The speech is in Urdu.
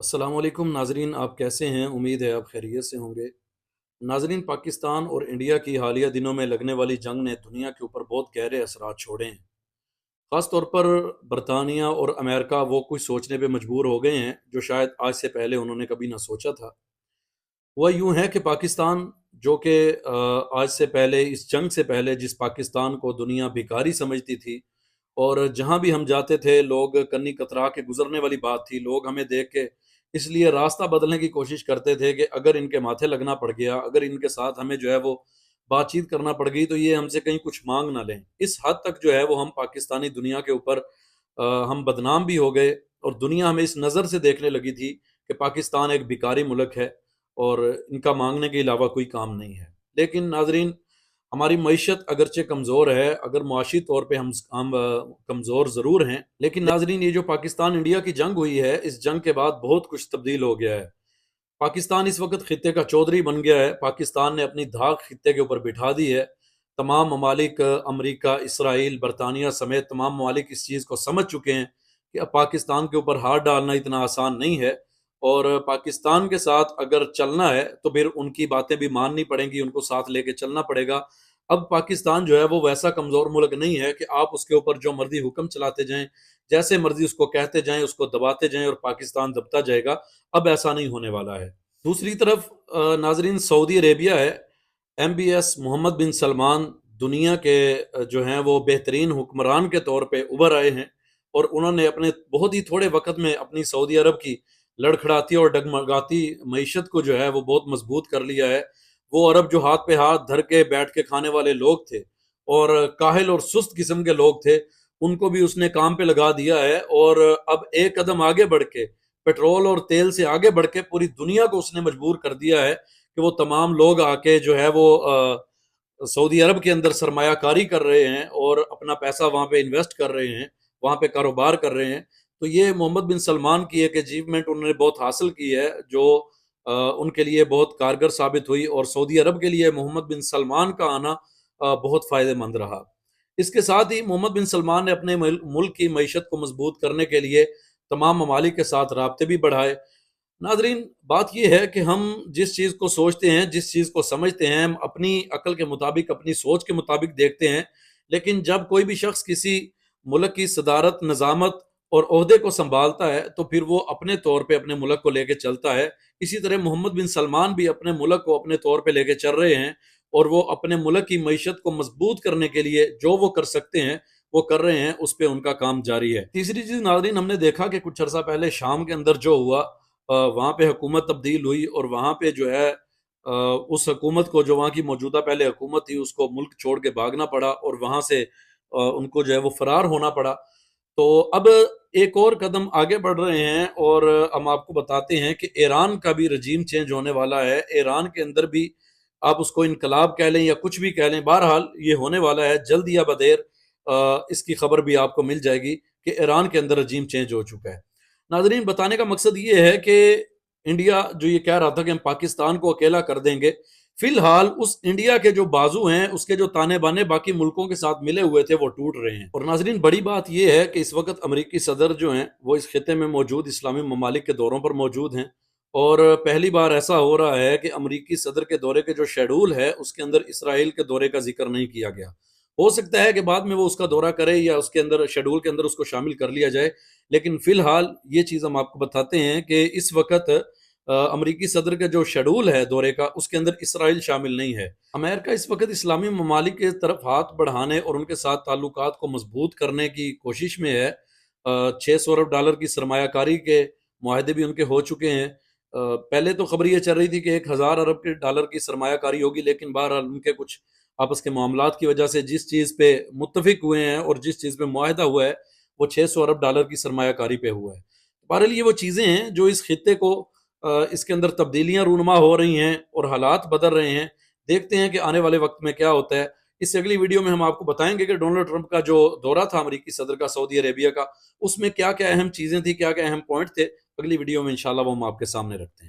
السلام علیکم ناظرین، آپ کیسے ہیں؟ امید ہے آپ خیریت سے ہوں گے۔ ناظرین، پاکستان اور انڈیا کی حالیہ دنوں میں لگنے والی جنگ نے دنیا کے اوپر بہت گہرے اثرات چھوڑے ہیں۔ خاص طور پر برطانیہ اور امریکہ وہ کچھ سوچنے پہ مجبور ہو گئے ہیں جو شاید آج سے پہلے انہوں نے کبھی نہ سوچا تھا۔ وہ یوں ہے کہ پاکستان جو کہ آج سے پہلے، اس جنگ سے پہلے، جس پاکستان کو دنیا بھیکاری سمجھتی تھی اور جہاں بھی ہم جاتے تھے لوگ کنی کترا کے گزرنے والی بات تھی، لوگ ہمیں دیکھ کے اس لیے راستہ بدلنے کی کوشش کرتے تھے کہ اگر ان کے ماتھے لگنا پڑ گیا، اگر ان کے ساتھ ہمیں جو ہے وہ بات چیت کرنا پڑ گئی تو یہ ہم سے کہیں کچھ مانگ نہ لیں۔ اس حد تک جو ہے وہ ہم پاکستانی دنیا کے اوپر ہم بدنام بھی ہو گئے، اور دنیا ہمیں اس نظر سے دیکھنے لگی تھی کہ پاکستان ایک بیکاری ملک ہے اور ان کا مانگنے کے علاوہ کوئی کام نہیں ہے۔ لیکن ناظرین، ہماری معیشت اگرچہ کمزور ہے، اگر معاشی طور پہ ہم کمزور ضرور ہیں، لیکن ناظرین یہ جو پاکستان انڈیا کی جنگ ہوئی ہے، اس جنگ کے بعد بہت کچھ تبدیل ہو گیا ہے۔ پاکستان اس وقت خطے کا چودھری بن گیا ہے۔ پاکستان نے اپنی دھاک خطے کے اوپر بٹھا دی ہے۔ تمام ممالک، امریکہ، اسرائیل، برطانیہ سمیت تمام ممالک اس چیز کو سمجھ چکے ہیں کہ اب پاکستان کے اوپر ہاتھ ڈالنا اتنا آسان نہیں ہے، اور پاکستان کے ساتھ اگر چلنا ہے تو پھر ان کی باتیں بھی ماننی پڑیں گی، ان کو ساتھ لے کے چلنا پڑے گا۔ اب پاکستان جو ہے وہ ویسا کمزور ملک نہیں ہے کہ آپ اس کے اوپر جو مرضی حکم چلاتے جائیں، جیسے مرضی اس کو کہتے جائیں، اس کو دباتے جائیں اور پاکستان دبتا جائے گا۔ اب ایسا نہیں ہونے والا ہے۔ دوسری طرف ناظرین، سعودی عربیہ ہے۔ MBS محمد بن سلمان دنیا کے جو ہیں وہ بہترین حکمران کے طور پہ ابھر آئے ہیں، اور انہوں نے اپنے بہت ہی تھوڑے وقت میں اپنی سعودی عرب کی لڑکھڑاتی اور ڈگمگاتی معیشت کو جو ہے وہ بہت مضبوط کر لیا ہے۔ وہ عرب جو ہاتھ پہ ہاتھ دھر کے بیٹھ کے کھانے والے لوگ تھے اور کاہل اور سست قسم کے لوگ تھے، ان کو بھی اس نے کام پہ لگا دیا ہے، اور اب ایک قدم آگے بڑھ کے، پیٹرول اور تیل سے آگے بڑھ کے پوری دنیا کو اس نے مجبور کر دیا ہے کہ وہ تمام لوگ آ کے جو ہے وہ سعودی عرب کے اندر سرمایہ کاری کر رہے ہیں اور اپنا پیسہ وہاں پہ انویسٹ کر رہے ہیں، وہاں پہ کاروبار کر رہے ہیں۔ تو یہ محمد بن سلمان کی ایک اچیومنٹ انہوں نے بہت حاصل کی ہے، جو ان کے لیے بہت کارگر ثابت ہوئی، اور سعودی عرب کے لیے محمد بن سلمان کا آنا بہت فائدہ مند رہا۔ اس کے ساتھ ہی محمد بن سلمان نے اپنے ملک کی معیشت کو مضبوط کرنے کے لیے تمام ممالک کے ساتھ رابطے بھی بڑھائے۔ ناظرین، بات یہ ہے کہ ہم جس چیز کو سوچتے ہیں، جس چیز کو سمجھتے ہیں، ہم اپنی عقل کے مطابق، اپنی سوچ کے مطابق دیکھتے ہیں، لیکن جب کوئی بھی شخص کسی ملک کی صدارت، نظامت اور عہدے کو سنبھالتا ہے تو پھر وہ اپنے طور پہ اپنے ملک کو لے کے چلتا ہے۔ اسی طرح محمد بن سلمان بھی اپنے ملک کو اپنے طور پہ لے کے چل رہے ہیں، اور وہ اپنے ملک کی معیشت کو مضبوط کرنے کے لیے جو وہ کر سکتے ہیں وہ کر رہے ہیں، اس پہ ان کا کام جاری ہے۔ تیسری چیز ناظرین، ہم نے دیکھا کہ کچھ عرصہ پہلے شام کے اندر جو ہوا، وہاں پہ حکومت تبدیل ہوئی، اور وہاں پہ جو ہے اس حکومت کو، جو وہاں کی موجودہ پہلے حکومت تھی، اس کو ملک چھوڑ کے بھاگنا پڑا، اور وہاں سے ان کو جو ہے وہ فرار ہونا پڑا۔ تو اب ایک اور قدم آگے بڑھ رہے ہیں، اور ہم آپ کو بتاتے ہیں کہ ایران کا بھی رجیم چینج ہونے والا ہے۔ ایران کے اندر بھی، آپ اس کو انقلاب کہہ لیں یا کچھ بھی کہہ لیں، بہرحال یہ ہونے والا ہے جلد یا بدیر۔ اس کی خبر بھی آپ کو مل جائے گی کہ ایران کے اندر رجیم چینج ہو چکا ہے۔ ناظرین، بتانے کا مقصد یہ ہے کہ انڈیا جو یہ کہہ رہا تھا کہ ہم پاکستان کو اکیلا کر دیں گے، فی الحال اس انڈیا کے جو بازو ہیں، اس کے جو تانے بانے باقی ملکوں کے ساتھ ملے ہوئے تھے، وہ ٹوٹ رہے ہیں۔ اور ناظرین، بڑی بات یہ ہے کہ اس وقت امریکی صدر جو ہیں وہ اس خطے میں موجود اسلامی ممالک کے دوروں پر موجود ہیں، اور پہلی بار ایسا ہو رہا ہے کہ امریکی صدر کے دورے کے جو شیڈول ہے اس کے اندر اسرائیل کے دورے کا ذکر نہیں کیا گیا۔ ہو سکتا ہے کہ بعد میں وہ اس کا دورہ کرے یا اس کے اندر شیڈول کے اندر اس کو شامل کر لیا جائے، لیکن فی الحال یہ چیز ہم آپ کو بتاتے ہیں کہ اس وقت امریکی صدر کا جو شیڈول ہے دورے کا، اس کے اندر اسرائیل شامل نہیں ہے۔ امریکہ اس وقت اسلامی ممالک کے طرف ہاتھ بڑھانے اور ان کے ساتھ تعلقات کو مضبوط کرنے کی کوشش میں ہے۔ $600 ارب کی سرمایہ کاری کے معاہدے بھی ان کے ہو چکے ہیں۔ پہلے تو خبر یہ چل رہی تھی کہ $1000 ارب کی سرمایہ کاری ہوگی، لیکن بہرحال ان کے کچھ آپس کے معاملات کی وجہ سے جس چیز پہ متفق ہوئے ہیں اور جس چیز پہ معاہدہ ہوا ہے وہ $600 ارب کی سرمایہ کاری پہ ہوا ہے۔ بہرحال یہ وہ چیزیں ہیں جو اس خطے کو، اس کے اندر تبدیلیاں رونما ہو رہی ہیں اور حالات بدل رہے ہیں۔ دیکھتے ہیں کہ آنے والے وقت میں کیا ہوتا ہے۔ اس سے اگلی ویڈیو میں ہم آپ کو بتائیں گے کہ ڈونلڈ ٹرمپ کا جو دورہ تھا امریکی صدر کا سعودی عربیہ کا، اس میں کیا کیا اہم چیزیں تھیں، کیا کیا اہم پوائنٹ تھے۔ اگلی ویڈیو میں انشاءاللہ وہ ہم آپ کے سامنے رکھتے ہیں۔